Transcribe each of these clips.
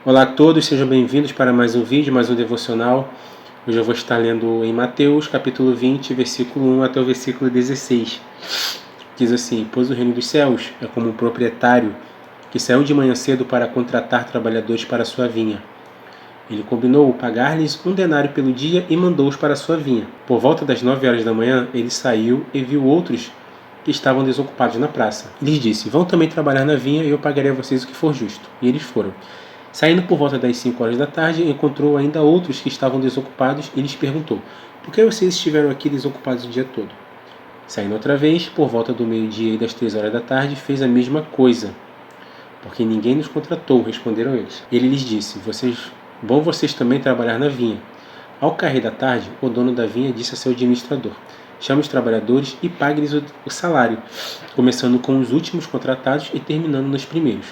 Olá a todos, sejam bem-vindos para mais um vídeo, mais um devocional. Hoje eu vou estar lendo em Mateus, capítulo 20, versículo 1 até o versículo 16. Diz assim: Pois o reino dos céus é como um proprietário que saiu de manhã cedo para contratar trabalhadores para a sua vinha. Ele combinou pagar-lhes 1 denário pelo dia e mandou-os para a sua vinha. Por volta das 9 horas da manhã, ele saiu e viu outros que estavam desocupados na praça. Lhes disse: Vão também trabalhar na vinha e eu pagarei a vocês o que for justo. E eles foram. Saindo por volta das 5 horas da tarde, encontrou ainda outros que estavam desocupados e lhes perguntou: Por que vocês estiveram aqui desocupados o dia todo? Saindo outra vez, por volta do meio-dia e das 3 horas da tarde, fez a mesma coisa. Porque ninguém nos contratou, responderam eles. Ele lhes disse: Vão vocês também trabalhar na vinha. Ao cair da tarde, o dono da vinha disse a seu administrador: Chame os trabalhadores e pague-lhes o salário, começando com os últimos contratados e terminando nos primeiros.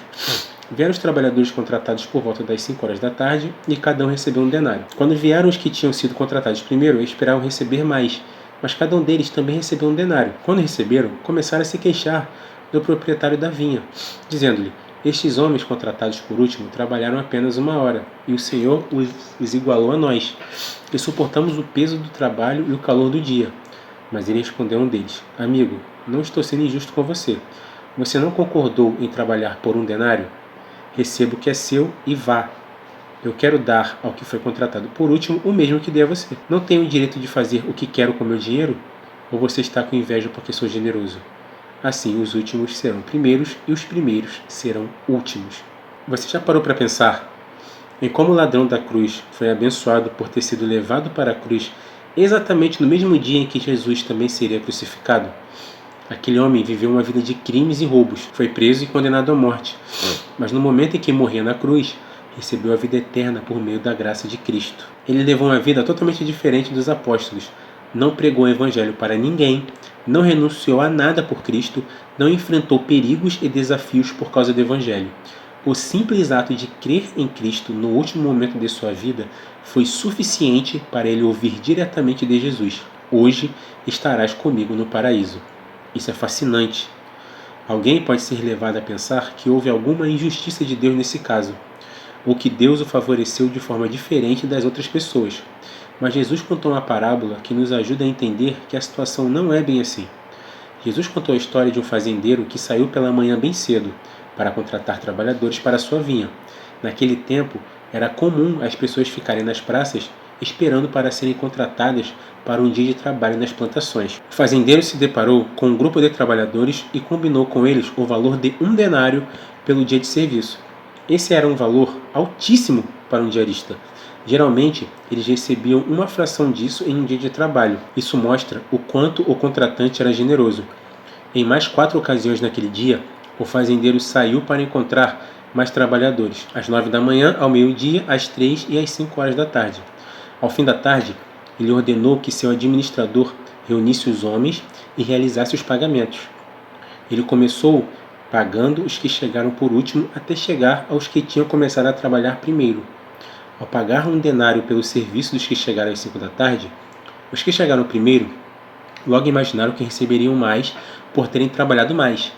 Vieram os trabalhadores contratados por volta das 5 horas da tarde e cada um recebeu 1 denário. Quando vieram os que tinham sido contratados primeiro, esperavam receber mais, mas cada um deles também recebeu 1 denário. Quando receberam, começaram a se queixar do proprietário da vinha, dizendo-lhe: Estes homens contratados por último trabalharam apenas 1 hora, e o Senhor os igualou a nós, que suportamos o peso do trabalho e o calor do dia. Mas ele respondeu a um deles: Amigo, não estou sendo injusto com você. Você não concordou em trabalhar por 1 denário? Receba o que é seu e vá. Eu quero dar ao que foi contratado por último o mesmo que dei a você. Não tenho o direito de fazer o que quero com meu dinheiro? Ou você está com inveja porque sou generoso? Assim, os últimos serão primeiros e os primeiros serão últimos. Você já parou para pensar em como o ladrão da cruz foi abençoado por ter sido levado para a cruz exatamente no mesmo dia em que Jesus também seria crucificado? Aquele homem viveu uma vida de crimes e roubos, foi preso e condenado à morte. Mas no momento em que morria na cruz, recebeu a vida eterna por meio da graça de Cristo. Ele levou uma vida totalmente diferente dos apóstolos. Não pregou o evangelho para ninguém, não renunciou a nada por Cristo, não enfrentou perigos e desafios por causa do evangelho. O simples ato de crer em Cristo no último momento de sua vida foi suficiente para ele ouvir diretamente de Jesus: Hoje estarás comigo no paraíso. Isso é fascinante. Alguém pode ser levado a pensar que houve alguma injustiça de Deus nesse caso, ou que Deus o favoreceu de forma diferente das outras pessoas. Mas Jesus contou uma parábola que nos ajuda a entender que a situação não é bem assim. Jesus contou a história de um fazendeiro que saiu pela manhã bem cedo para contratar trabalhadores para a sua vinha. Naquele tempo, era comum as pessoas ficarem nas praças esperando para serem contratadas para um dia de trabalho nas plantações. O fazendeiro se deparou com um grupo de trabalhadores e combinou com eles o valor de 1 denário pelo dia de serviço. Esse era um valor altíssimo para um diarista. Geralmente, eles recebiam uma fração disso em um dia de trabalho. Isso mostra o quanto o contratante era generoso. Em mais 4 ocasiões naquele dia, o fazendeiro saiu para encontrar mais trabalhadores, às 9 da manhã, ao meio-dia, às 3 e às 5 horas da tarde. Ao fim da tarde, ele ordenou que seu administrador reunisse os homens e realizasse os pagamentos. Ele começou pagando os que chegaram por último até chegar aos que tinham começado a trabalhar primeiro. Ao pagar 1 denário pelo serviço dos que chegaram às 5 da tarde, os que chegaram primeiro logo imaginaram que receberiam mais por terem trabalhado mais.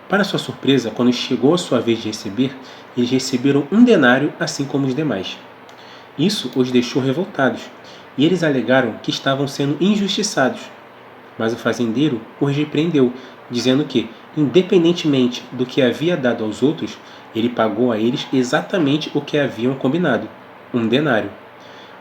Para sua surpresa, quando chegou a sua vez de receber, eles receberam 1 denário assim como os demais. Isso os deixou revoltados, e eles alegaram que estavam sendo injustiçados. Mas o fazendeiro os repreendeu, dizendo que, independentemente do que havia dado aos outros, ele pagou a eles exatamente o que haviam combinado: 1 denário.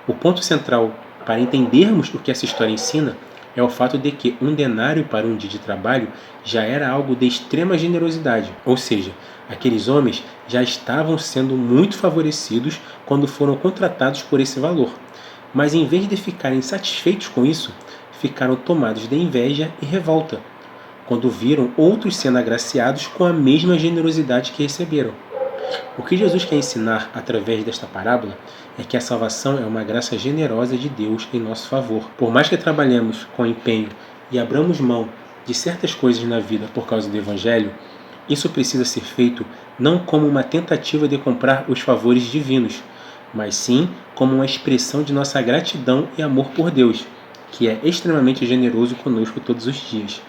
O ponto central para entendermos o que essa história ensina é o fato de que 1 denário para um dia de trabalho já era algo de extrema generosidade, ou seja, aqueles homens já estavam sendo muito favorecidos quando foram contratados por esse valor. Mas em vez de ficarem satisfeitos com isso, ficaram tomados de inveja e revolta, quando viram outros sendo agraciados com a mesma generosidade que receberam. O que Jesus quer ensinar através desta parábola é que a salvação é uma graça generosa de Deus em nosso favor. Por mais que trabalhemos com empenho e abramos mão de certas coisas na vida por causa do Evangelho, isso precisa ser feito não como uma tentativa de comprar os favores divinos, mas sim como uma expressão de nossa gratidão e amor por Deus, que é extremamente generoso conosco todos os dias.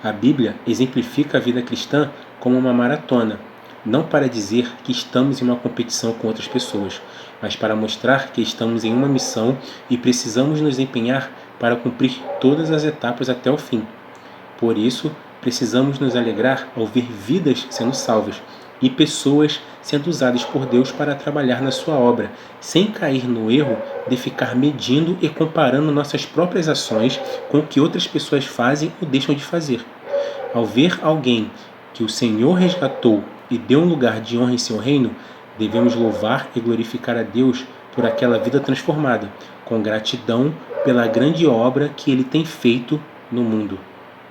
A Bíblia exemplifica a vida cristã como uma maratona. não para dizer que estamos em uma competição com outras pessoas, mas para mostrar que estamos em uma missão e precisamos nos empenhar para cumprir todas as etapas até o fim. Por isso, precisamos nos alegrar ao ver vidas sendo salvas e pessoas sendo usadas por Deus para trabalhar na sua obra, sem cair no erro de ficar medindo e comparando nossas próprias ações com o que outras pessoas fazem ou deixam de fazer. Ao ver alguém que o Senhor resgatou e deu um lugar de honra em seu reino, devemos louvar e glorificar a Deus por aquela vida transformada, com gratidão pela grande obra que Ele tem feito no mundo.